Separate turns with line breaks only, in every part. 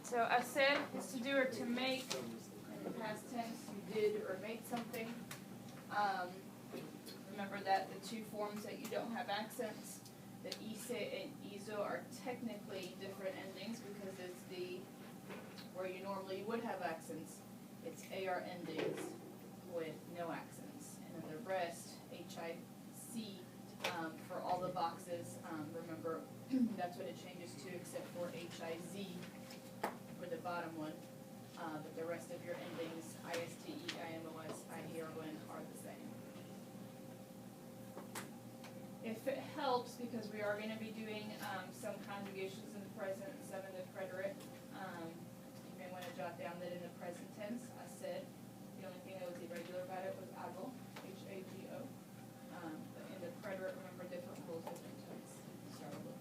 So hacer is to do or to make. In the past tense, you did or made something. Remember that the two forms that you don't have accents, the ise and iso, are technically different endings because it's the where you normally would have accents. It's AR endings with no accents. And then the rest, HIC, for all the boxes, remember that's what it changes to except for HIZ for the bottom one. But the rest of your endings, ISTE, IMOS, IERON, are the same. If it helps, because we are going to be doing some conjugations in the present, some in the preterite, you may want to jot down that in the present tense, I said, the only thing that was irregular about it was hago, H-A-G-O. But in the preterite, remember different rules, different tense. Start over.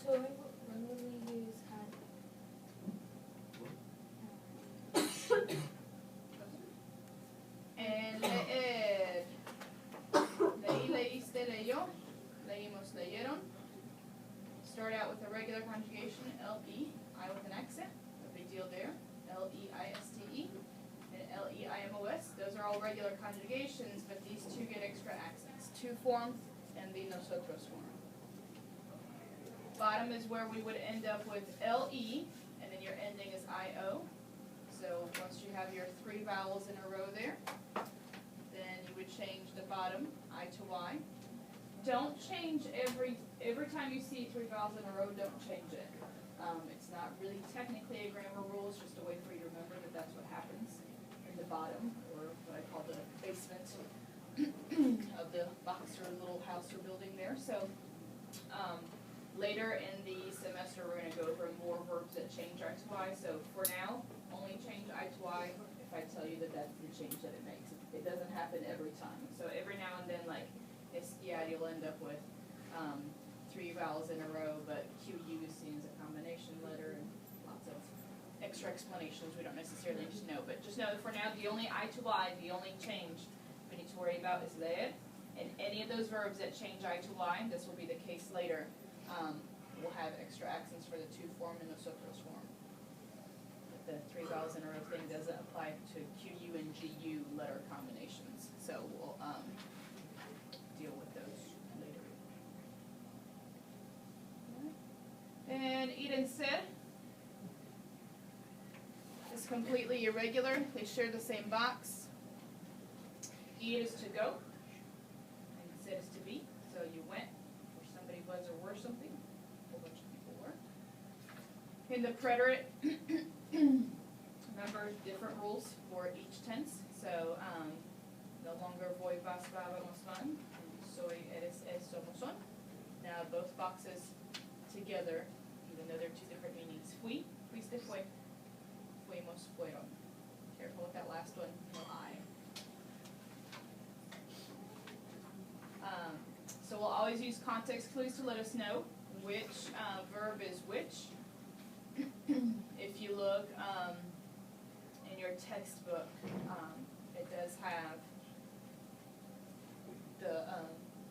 So when would we use had?
En leer. Leí, leíste, leyó. Leímos, leyeron. Start out with a regular conjugation, L-E, I with an accent. No big deal there. L-E-I-S-T-E. And L-E-I-M-O-S. Those are all regular conjugations, but these two get extra accents. Two forms and the nosotros form. Bottom is where we would end up with L-E, and then your ending is I-O. So once you have your three vowels in a row there, then you would change the bottom, I to Y. Don't change every time you see three vowels in a row, don't change it. It's not really technically a grammar rule, it's just a way for you to remember that that's what happens in the bottom, or what I call the basement of the box or little house or building there. So later in the semester, we're going to go over more verbs that change I to Y. So for now, only change I to Y if I tell you that that's the change that it makes. It doesn't happen every time. So every now and then, like Esquiar, you'll end up with three vowels in a row, but QU is seen as a combination letter and lots of extra explanations we don't necessarily need to know. But just know that for now, the only I to Y, the only change we need to worry about is leer. And any of those verbs that change I to Y, this will be the case later, will have extra accents for the two form and nosotros form. The three vowels in a row thing doesn't apply to QU and GU letter combinations. So we'll deal with those later. And ir and ser is completely irregular. They share the same box. Ir is to go, and ser is to be. So you went, or somebody was or were something. A whole bunch of people were. In the preterite, remember different rules for each tense. So no longer voy, vas, va, vamos, van. Soy, eres, es, somos, son. Now both boxes together, even though they're two different meanings. Fui, fuiste, fue. Fuimos, fueron. Careful with that last one, no I. So we'll always use context clues to let us know which verb is which. If you look in your textbook, it does have the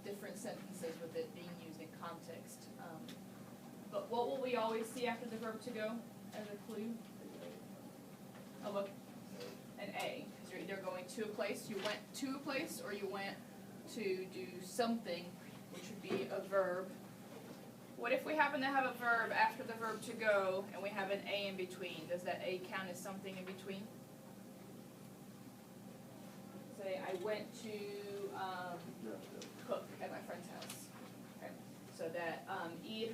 different sentences with it being used in context. But what will we always see after the verb to go as a clue? Oh, look, an A. Because you're either going to a place, you went to a place, or you went to do something, which would be a verb. What if we happen to have a verb after the verb to go and we have an A in between? Does that A count as something in between? Say, I went to cook at my friend's house. Okay. So that ir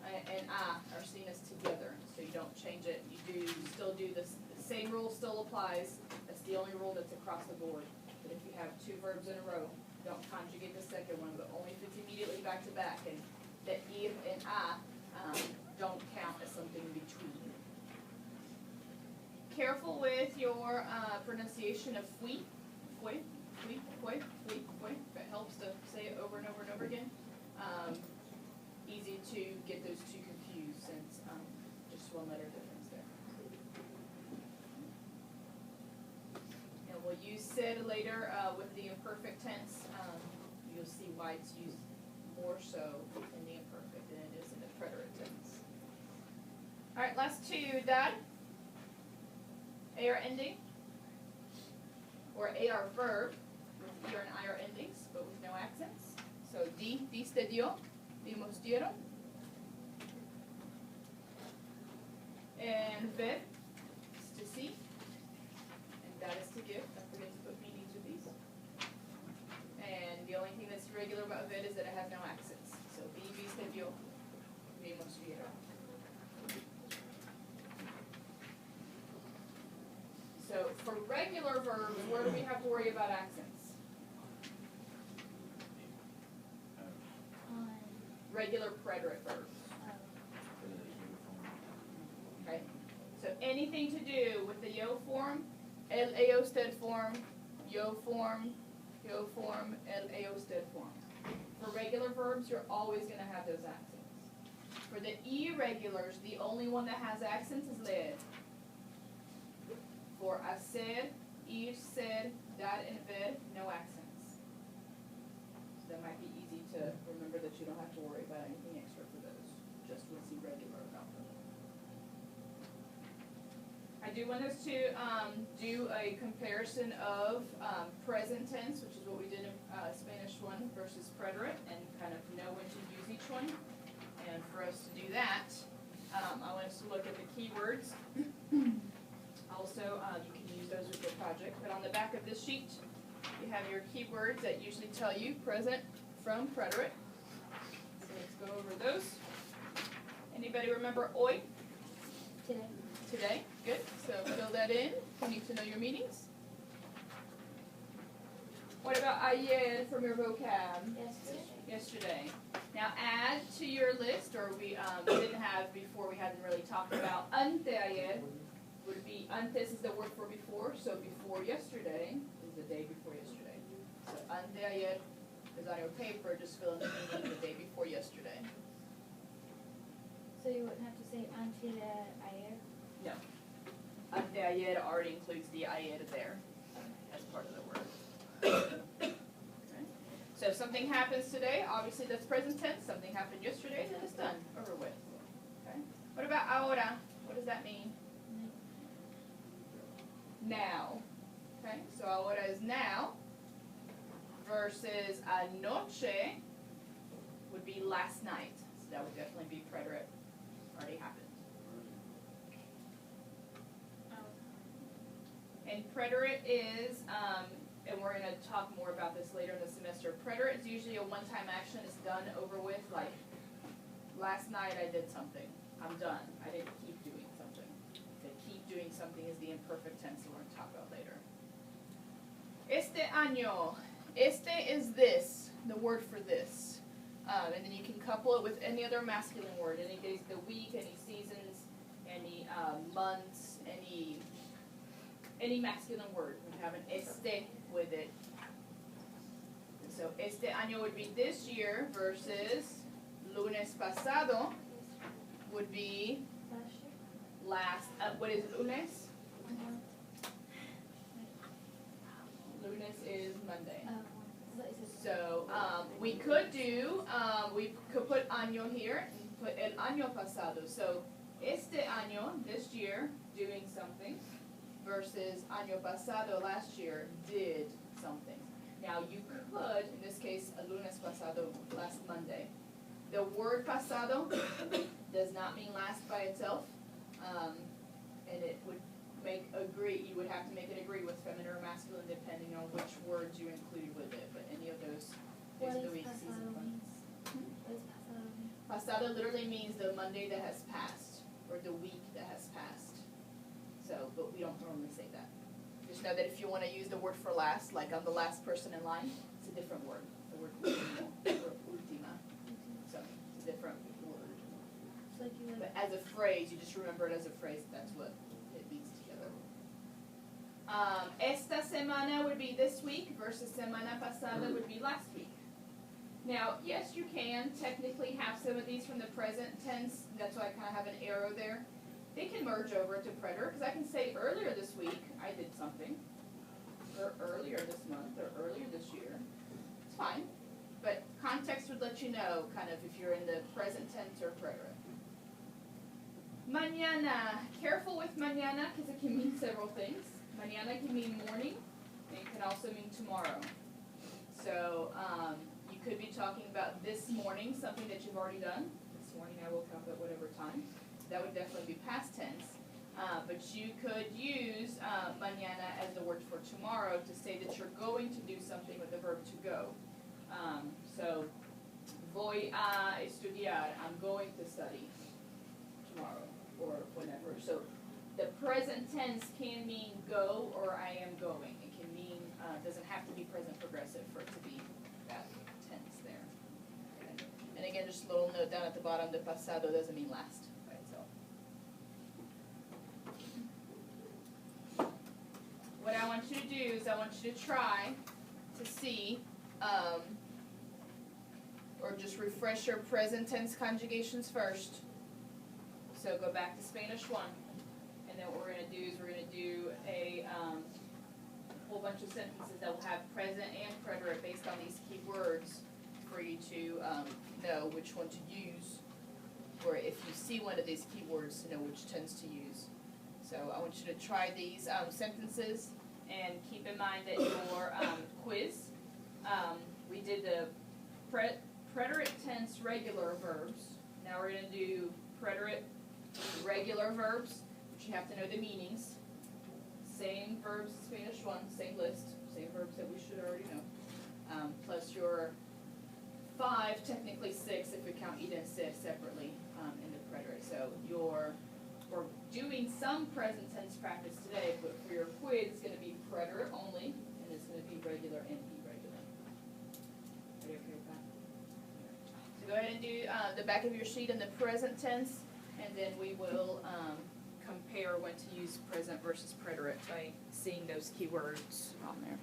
and a are seen as together. So you don't change it. You still do this. The same rule still applies. That's the only rule that's across the board. But if you have two verbs in a row, don't conjugate the second one, but only if it's immediately back to back. And that ir and a don't count as something in between. Careful with your pronunciation of fui, fue, fui, fue, fui, fue. If it helps to say it over and over and over again. Easy to get those two confused since just one letter difference there. And we'll use said later with the imperfect tense. You'll see why it's used more so in the imperfect than it is in the preterite tense. All right, to dar, AR ending, or AR verb with ER and IR endings, but with no accents. So diste dio, dimos dieron. And ver is to see, and that is to give. Don't forget to put meanings with these. And the only thing that's regular about ver is that it has no accents. So viste dio, vimos vieron. So for regular verbs, where do we have to worry about accents? Regular preterite verbs. Okay. So anything to do with the yo form, el a usted form, yo form, el a usted form. For regular verbs, you're always going to have those accents. For the irregulars, the only one that has accents is leer. For hacer, ir, ser, dar, and ver, no accents. So that might be easy to remember that you don't have to worry about anything extra for those, just what's irregular about them. I do want us to do a comparison of present tense, which is what we did in Spanish 1, versus preterite, and kind of know when to use each one. And for us to do that, I want us to look at the keywords. Also, you can use those with your project. But on the back of this sheet, you have your keywords that usually tell you present from preterite. So let's go over those. Anybody remember hoy?
Today.
Today, good. So fill that in. You need to know your meanings. What about ayer from your vocab? Yesterday. Now add to your list, or we didn't have before, we hadn't really talked about anteayer. Would be, antes is the word for before, so before yesterday is the day before yesterday. So anteayer is on your paper, just fill in the meaning the day before yesterday.
So you wouldn't have to say anteayer?
No. Anteayer already includes the ayer there as part of the word. Okay. So if something happens today, obviously that's present tense. Something happened yesterday, then it's done, over with. Okay. What about ahora? What does that mean? Now. Okay, so ahora is now versus anoche would be last night. So that would definitely be preterite. Already happened. And preterite is, and we're going to talk more about this later in the semester, preterite is usually a one-time action. It's done, over with, like last night I did something. I'm done. I didn't keep doing something. To keep doing something is the imperfect tense that we're going to talk about later. Este año. Este is this, the word for this. And then you can couple it with any other masculine word, any days of the week, any seasons, any months, any masculine word. We have an este with it. And so este año would be this year versus lunes pasado would be last. What is lunes? Lunes is Monday. So we could do, we could put año here and put el año pasado. So este año, this year, doing something, versus año pasado, last year, did something. Now you could, in this case, el lunes pasado, last Monday. The word pasado does not mean last by itself, and it would make agree, you would have to make it agree with feminine or masculine depending on which words you included with it, but any of those days of the week, season.
What does pasado mean?
Pasado literally means the Monday that has passed, or the week that has passed. So, but we don't normally say that. Just know that if you want to use the word for last, like I'm the last person in line, it's a different word. The word último, or última. So, it's a different word.
So like
But as a phrase, you just remember it as a phrase, that's what it means together. Esta semana would be this week versus semana pasada would be last week. Now, yes, you can technically have some of these from the present tense. That's why I kind of have an arrow there. They can merge over to preterite, because I can say earlier this week I did something, or earlier this month, or earlier this year. It's fine, but context would let you know kind of if you're in the present tense or preterite. mañana. Careful with mañana because it can mean several things. Mañana can mean morning, and it can also mean tomorrow. So you could be talking about this morning, something that you've already done. This morning I woke up at whatever time. That would definitely be past tense. But you could use mañana as the word for tomorrow to say that you're going to do something with the verb to go. So, voy a estudiar, I'm going to study tomorrow or whenever. So the present tense can mean go or I am going. It can mean, doesn't have to be present progressive for it to be that tense there. Okay. And again, just a little note down at the bottom, de pasado doesn't mean last by itself. What I want you to do is I want you to try to see, or just refresh your present tense conjugations first. So go back to Spanish 1. And then what we're going to do is we're going to do a whole bunch of sentences that will have present and preterite based on these key words for you to know which one to use, or if you see one of these keywords to know which tense to use. So I want you to try these sentences and keep in mind that your quiz, we did the preterite tense regular verbs. Now we're going to do preterite regular verbs, but you have to know the meanings. Same verbs as Spanish 1, same list, same verbs that we should already know. Plus your 5, technically 6 if we count ida and ser separately in the preterite. So we're doing some present tense practice today, but for your quiz it's going to be preterite only, and it's going to be regular and irregular. Are you okay with that? So go ahead and do the back of your sheet in the present tense, and then we will compare when to use present versus preterite by seeing those keywords on there.